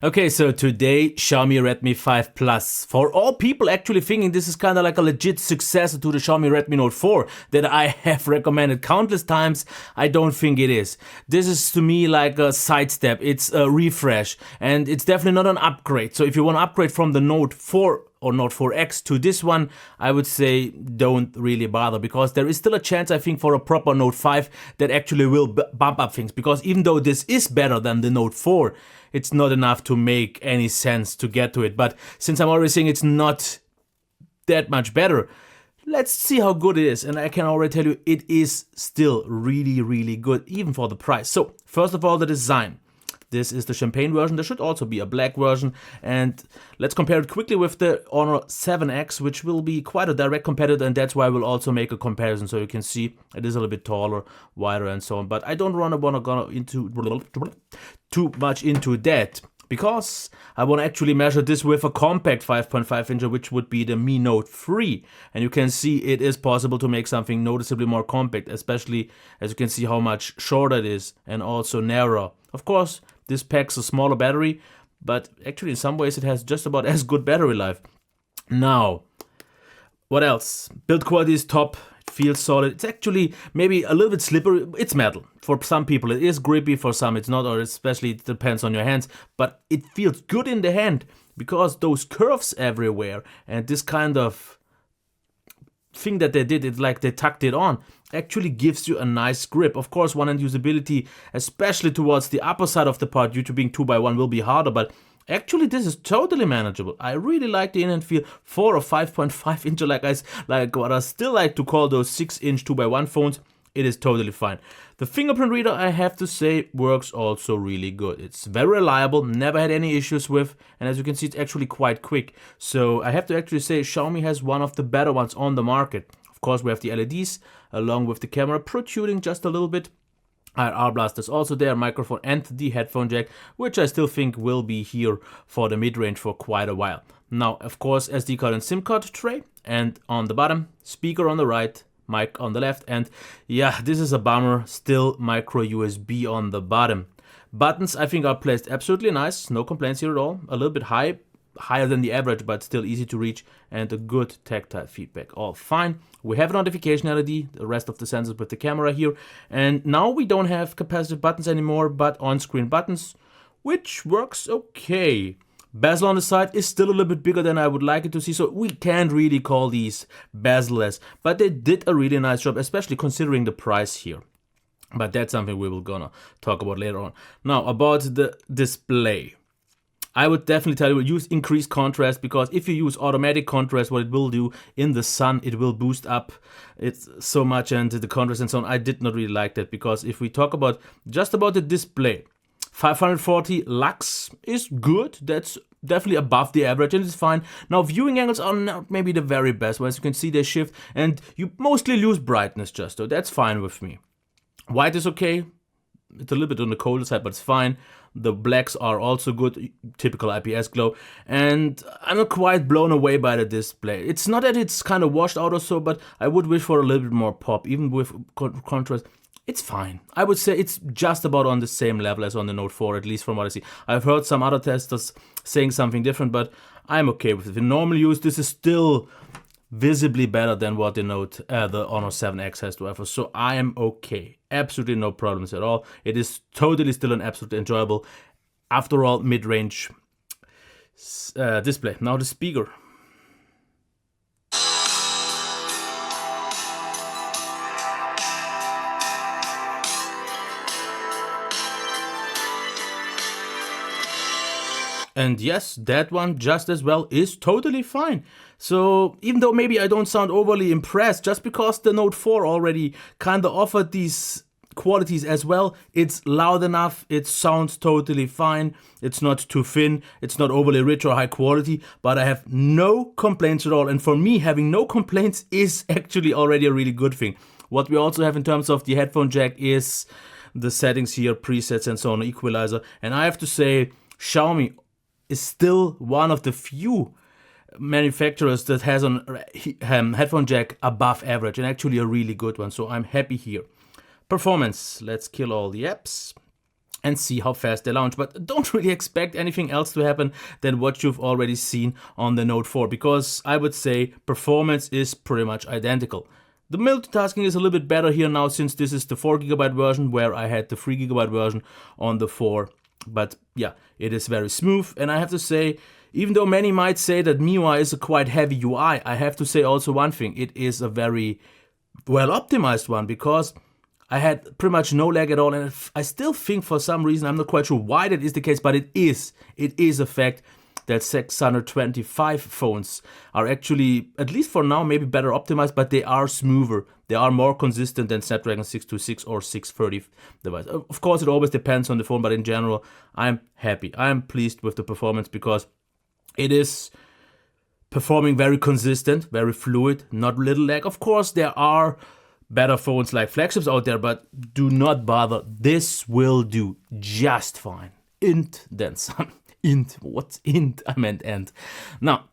Okay, so today Xiaomi Redmi 5 Plus. For all people actually thinking this is kind of like a legit successor to the Xiaomi Redmi Note 4 that I have recommended countless times, I don't think it is. This is to me like a sidestep, it's a refresh, and it's definitely not an upgrade. So if you want to upgrade from the Note 4 or Note 4X to this one, I would say don't really bother, because there is still a chance, I think, for a proper Note 5 that actually will bump up things. Because even though this is better than the Note 4, it's not enough to make any sense to get to it. But since I'm already saying it's not that much better, let's see how good it is. And I can already tell you it is still really, really good, even for the price. So first of all, the design. This is the champagne version. There should also be a black version. And let's compare it quickly with the Honor 7X, which will be quite a direct competitor, and that's why we'll also make a comparison. So you can see it is a little bit taller, wider, and so on. But I don't want to go into too much into that, because I want to actually measure this with a compact 5.5 inch, which would be the Mi Note 3. And you can see it is possible to make something noticeably more compact, especially as you can see how much shorter it is and also narrower. Of course, this packs a smaller battery, but actually in some ways it has just about as good battery life. Now, what else? Build quality is top. It feels solid. It's actually maybe a little bit slippery. It's metal. For some people it is grippy, for some it's not, or especially it depends on your hands. But it feels good in the hand, because those curves everywhere and this kind of thing that they did, it's like they tucked it on, actually gives you a nice grip. Of course, one-hand usability, especially towards the upper side of the part due to being 2x1, will be harder, but actually this is totally manageable. I really like the in-hand feel for a 5.5 inch, like what I still like to call those 6-inch 2x1 phones. It is totally fine. The fingerprint reader, I have to say, works also really good. It's very reliable, never had any issues with, and as you can see, it's actually quite quick. So I have to actually say Xiaomi has one of the better ones on the market. Of course, we have the LEDs, along with the camera protruding just a little bit. IR blast is also there, microphone and the headphone jack, which I still think will be here for the mid-range for quite a while. Now, of course, SD card and SIM card tray, and on the bottom, speaker on the right, mic on the left, and yeah, this is a bummer, still micro USB on the bottom. Buttons, I think, are placed absolutely nice, no complaints here at all. A little bit higher than the average, but still easy to reach, and a good tactile feedback, all fine. We have a notification LED, the rest of the sensors with the camera here, and now we don't have capacitive buttons anymore, but on-screen buttons, which works okay. Bezel on the side is still a little bit bigger than I would like it to see, so we can't really call these bezel-less, but they did a really nice job, especially considering the price here. But that's something we will gonna talk about later on. Now, about the display. I would definitely tell you, use increased contrast, because if you use automatic contrast, what it will do in the sun, it will boost up it so much, and the contrast and so on. I did not really like that, because if we talk about just about the display, 540 lux is good. That's definitely above the average, and it's fine. Now, viewing angles are not maybe the very best. As you can see, they shift, and you mostly lose brightness just though. That's fine with me. White is okay. It's a little bit on the colder side, but it's fine. The blacks are also good, typical IPS glow, and I'm not quite blown away by the display. It's not that it's kind of washed out or so, but I would wish for a little bit more pop, even with contrast. It's fine. I would say it's just about on the same level as on the Note 4, at least from what I see. I've heard some other testers saying something different, but I'm okay with it. In normal use, this is still visibly better than what the Honor 7X has to offer. So I am okay. Absolutely no problems at all. It is totally still an absolutely enjoyable, after all, mid-range display. Now the speaker. And yes, that one just as well is totally fine. So even though maybe I don't sound overly impressed, just because the Note 4 already kind of offered these qualities as well, it's loud enough, it sounds totally fine, it's not too thin, it's not overly rich or high quality, but I have no complaints at all. And for me, having no complaints is actually already a really good thing. What we also have in terms of the headphone jack is the settings here, presets and so on, equalizer. And I have to say, Xiaomi is still one of the few manufacturers that has a headphone jack above average, and actually a really good one, so I'm happy here. Performance, let's kill all the apps. and see how fast they launch. But don't really expect anything else to happen than what you've already seen on the Note 4, because I would say performance is pretty much identical. The multitasking is a little bit better here now, since this is the 4GB version, where I had the 3GB version on the 4. But yeah, it is very smooth, and I have to say, even though many might say that MIUI is a quite heavy UI, I have to say also one thing: it is a very well optimized one, because I had pretty much no lag at all, and I still think for some reason, I'm not quite sure why that is the case, but it is a fact that 625 phones are actually, at least for now, maybe better optimized, but they are smoother. They are more consistent than Snapdragon 626 or 630 device. Of course, it always depends on the phone, but in general, I'm happy. I'm pleased with the performance, because it is performing very consistent, very fluid, not little lag. Of course, there are better phones like flagships out there, but do not bother. This will do just fine. Int, then some. Int, what's int? I meant end. Now,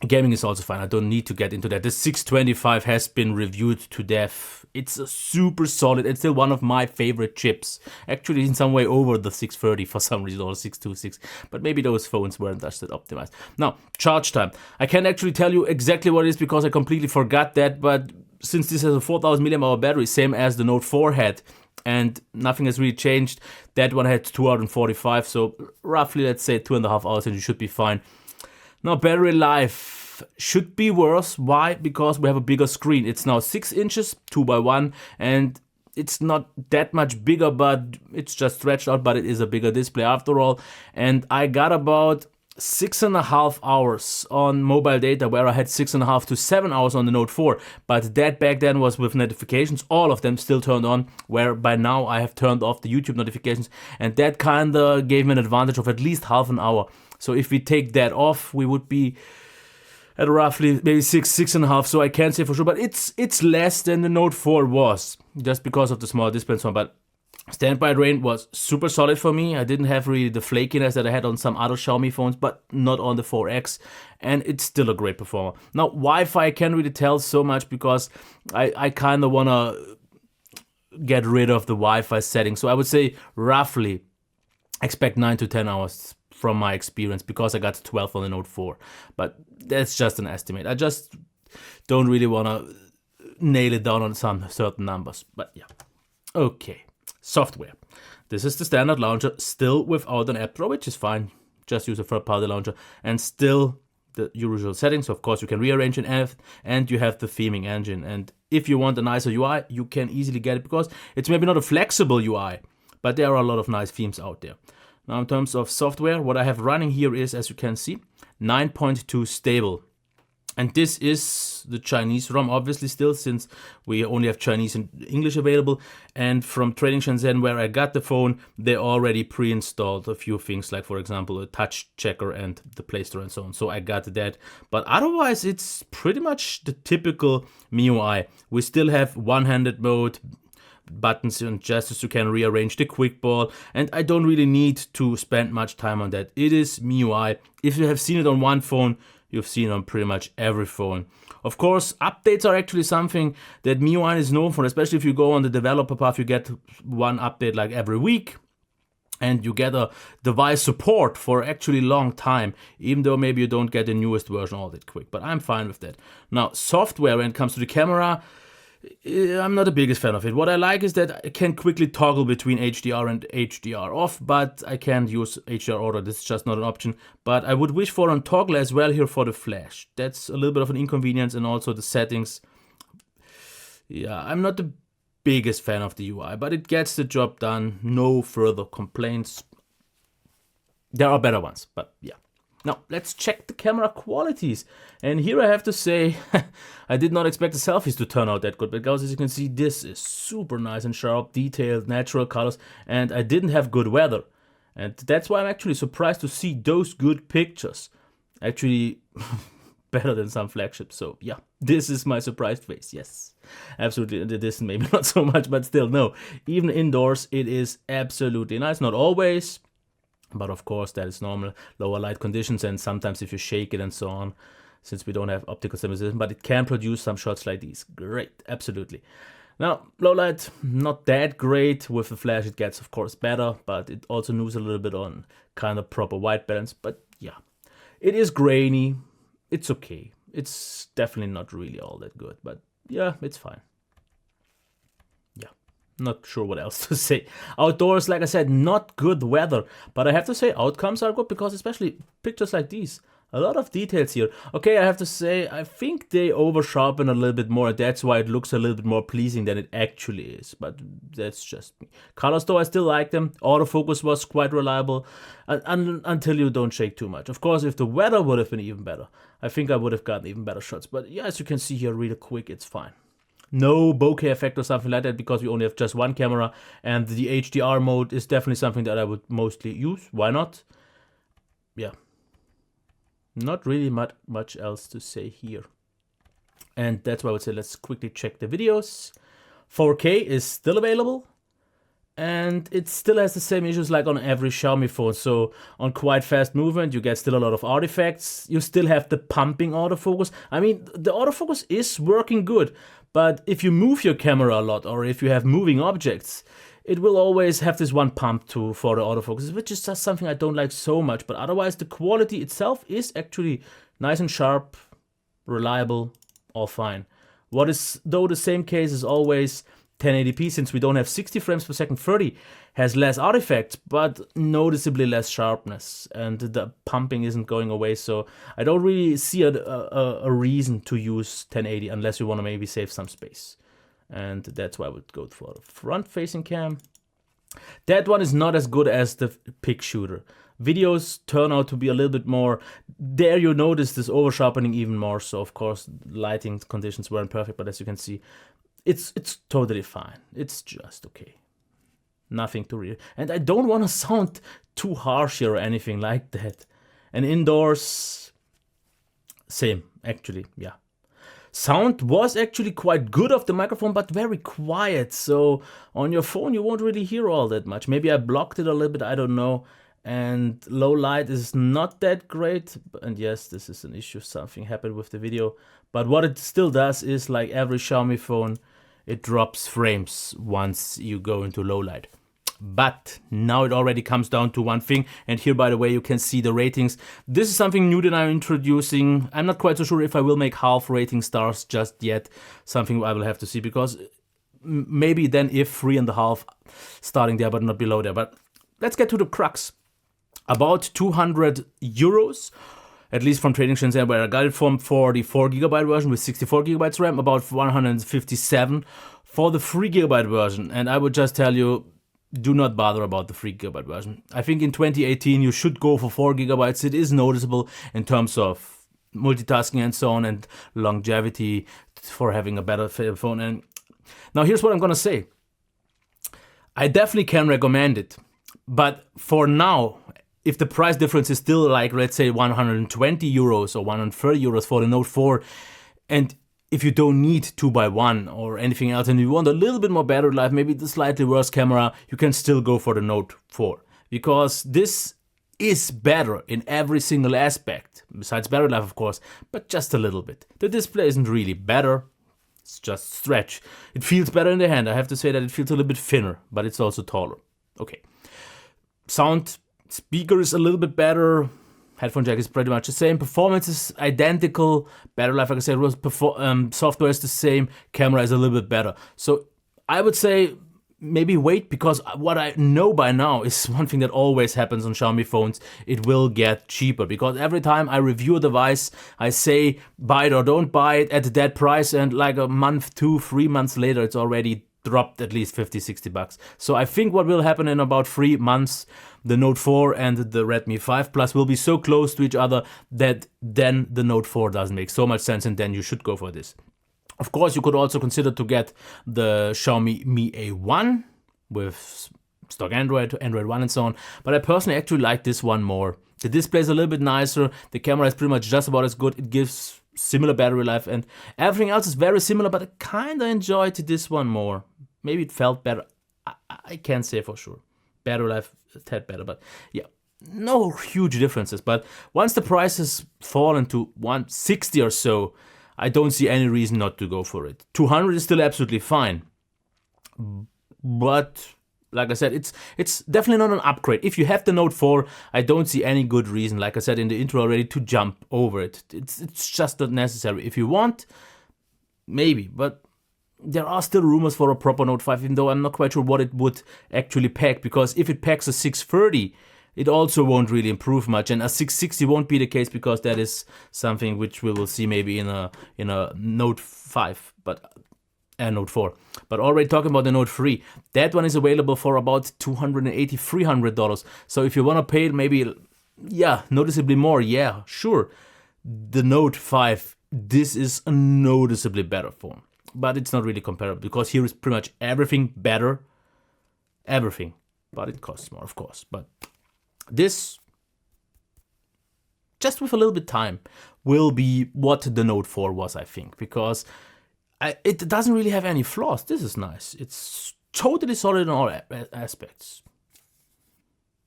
gaming is also fine. I don't need to get into that. The 625 has been reviewed to death. It's a super solid. It's still one of my favorite chips. Actually, in some way over the 630 for some reason, or 626. But maybe those phones weren't that optimized. Now, charge time. I can't actually tell you exactly what it is, because I completely forgot that. But since this has a 4000 mAh battery, same as the Note 4 had, and nothing has really changed, that one had 245, so roughly, let's say 2.5 hours, and you should be fine. Now, battery life should be worse. Why? Because we have a bigger screen. It's now 6 inches, 2x1, and it's not that much bigger, but it's just stretched out, but it is a bigger display after all. And I got about 6.5 hours on mobile data, where I had 6.5 to 7 hours on the Note 4. But that back then was with notifications, all of them still turned on, where by now I have turned off the YouTube notifications. And that kinda gave me an advantage of at least half an hour. So if we take that off, we would be at roughly maybe 6.5. So I can't say for sure, but it's less than the Note 4 was, just because of the small display and so on. But standby range was super solid for me. I didn't have really the flakiness that I had on some other Xiaomi phones, but not on the 4X, and it's still a great performer. Now, Wi-Fi, I can't really tell so much, because I kind of want to get rid of the Wi-Fi setting. So I would say roughly expect 9 to 10 hours from my experience, because I got 12 on the Note 4. But that's just an estimate. I just don't really want to nail it down on some certain numbers. But yeah. Okay. Software. This is the standard launcher, still without an app drawer, which is fine. Just use a third-party launcher, and still the usual settings. Of course, you can rearrange an app, and you have the theming engine. And if you want a nicer UI, you can easily get it, because it's maybe not a flexible UI, but there are a lot of nice themes out there. Now, in terms of software, what I have running here is, as you can see, 9.2 stable. And this is the Chinese ROM, obviously, still, since we only have Chinese and English available. And from Trading Shenzhen, where I got the phone, they already pre-installed a few things, like, for example, a touch checker and the Play Store and so on. So I got that. But otherwise, it's pretty much the typical MIUI. We still have one-handed mode, buttons and gestures, you can rearrange the quick ball, and I don't really need to spend much time on that. It is MIUI. If you have seen it on one phone, you've seen it on pretty much every phone. Of course, updates are actually something that MIUI is known for, especially if you go on the developer path. You get one update like every week, and you get a device support for actually a long time, even though maybe you don't get the newest version all that quick. But I'm fine with that. Now, software, when it comes to the camera, I'm not the biggest fan of it. What I like is that I can quickly toggle between HDR and HDR off, but I can't use HDR auto. This is just not an option. But I would wish for a toggle as well here for the flash. That's a little bit of an inconvenience, and also the settings. Yeah, I'm not the biggest fan of the UI, but it gets the job done. No further complaints. There are better ones, but yeah. Now, let's check the camera qualities. And here I have to say, I did not expect the selfies to turn out that good, because as you can see, this is super nice and sharp, detailed, natural colors, and I didn't have good weather. And that's why I'm actually surprised to see those good pictures. Actually, better than some flagships. So yeah, this is my surprised face. Yes, absolutely. This maybe not so much, but still, no. Even indoors, it is absolutely nice. Not always, but of course, that is normal. Lower light conditions, and sometimes if you shake it and so on, since we don't have optical stabilization, but it can produce some shots like these. Great, absolutely. Now, low light, not that great. With the flash, it gets, of course, better, but it also moves a little bit on kind of proper white balance. But yeah, it is grainy. It's okay. It's definitely not really all that good, but yeah, it's fine. Yeah, not sure what else to say. Outdoors, like I said, not good weather, but I have to say outcomes are good because especially pictures like these, a lot of details here. Okay, I have to say, I think they over sharpen a little bit more. That's why it looks a little bit more pleasing than it actually is. But that's just me. Colors though, I still like them. Autofocus was quite reliable until you don't shake too much. Of course, if the weather would have been even better, I think I would have gotten even better shots. But yeah, as you can see here, real quick, it's fine. No bokeh effect or something like that because we only have just one camera. And the HDR mode is definitely something that I would mostly use. Why not? Yeah. Not really much else to say here. And that's why I would say let's quickly check the videos. 4K is still available. And it still has the same issues like on every Xiaomi phone. So on quite fast movement, you get still a lot of artifacts. You still have the pumping autofocus. I mean, the autofocus is working good. But if you move your camera a lot or if you have moving objects, it will always have this one pump for the autofocus, which is just something I don't like so much. But otherwise, the quality itself is actually nice and sharp, reliable, all fine. What is, though, the same case is always 1080p, since we don't have 60 frames per second, 30 has less artifacts, but noticeably less sharpness. And the pumping isn't going away, so I don't really see a reason to use 1080 unless you want to maybe save some space. And that's why I would go for the front-facing cam. That one is not as good as the pic shooter. Videos turn out to be a little bit more. There you notice this over-sharpening even more. So, of course, lighting conditions weren't perfect. But as you can see, it's totally fine. It's just okay. Nothing to read. And I don't want to sound too harsh here or anything like that. And indoors, same, actually, yeah. Sound was actually quite good off the microphone, but very quiet. So on your phone, you won't really hear all that much. Maybe I blocked it a little bit, I don't know. And low light is not that great. And yes, this is an issue. Something happened with the video. But what it still does is, like every Xiaomi phone, it drops frames once you go into low light. But now it already comes down to one thing. And here, by the way, you can see the ratings. This is something new that I'm introducing. I'm not quite so sure if I will make half rating stars just yet. Something I will have to see, because maybe then if 3.5 starting there but not below there. But let's get to the crux. About 200 euros, at least from Trading Shenzhen, where I got it from, for the 4GB version with 64GB RAM, about 157 for the 3GB version. And I would just tell you, do not bother about the 3GB version. I think in 2018 you should go for 4GB. It is noticeable in terms of multitasking and so on, and longevity for having a better phone. And now here's what I'm gonna say. I definitely can recommend it, but for now, if the price difference is still like, let's say 120 euros or 130 euros for the Note 4, and if you don't need 2x1 or anything else and you want a little bit more battery life, maybe the slightly worse camera, you can still go for the Note 4. Because this is better in every single aspect, besides battery life of course, but just a little bit. The display isn't really better, it's just stretch. It feels better in the hand. I have to say that it feels a little bit thinner, but it's also taller. Okay. Sound, speaker is a little bit better. Headphone jack is pretty much the same. Performance is identical. Battery life, like I said, software is the same. Camera is a little bit better. So I would say maybe wait, because what I know by now is one thing that always happens on Xiaomi phones. It will get cheaper, because every time I review a device, I say buy it or don't buy it at that price, and like a month, 2-3 months later, it's already dropped at least 50-60 bucks. So I think what will happen in about 3 months, the Note 4 and the Redmi 5 Plus will be so close to each other that then the Note 4 doesn't make so much sense, and then you should go for this. Of course, you could also consider to get the Xiaomi Mi A1 with stock Android, Android 1 and so on, but I personally actually like this one more. The display is a little bit nicer, the camera is pretty much just about as good, it gives similar battery life, and everything else is very similar, but I kinda enjoyed this one more. Maybe it felt better, I can't say for sure. Battery life a tad better, but yeah, no huge differences. But once the prices fall into 160 or so, I don't see any reason not to go for it. 200 is still absolutely fine, but like I said, it's definitely not an upgrade. If you have the Note 4, I don't see any good reason, like I said in the intro already, to jump over it. It's just not necessary. If you want, maybe, but there are still rumors for a proper Note 5, even though I'm not quite sure what it would actually pack, because if it packs a 630, it also won't really improve much, and a 660 won't be the case, because that is something which we will see maybe in a Note 5, but Note 4. But already talking about the Note 3, that one is available for about $280, $300. So if you want to pay maybe, yeah, noticeably more, yeah, sure. The Note 5, this is a noticeably better phone. But it's not really comparable, because here is pretty much everything better. Everything. But it costs more, of course. But this, just with a little bit of time, will be what the Note 4 was, I think. Because it doesn't really have any flaws. This is nice. It's totally solid in all aspects.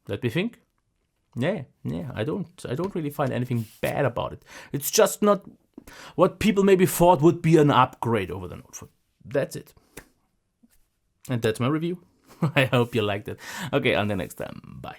Let me think. Yeah. I don't really find anything bad about it. It's just not what people maybe thought would be an upgrade over the Note 4. That's it. And that's my review. I hope you liked it. Okay, until next time. Bye.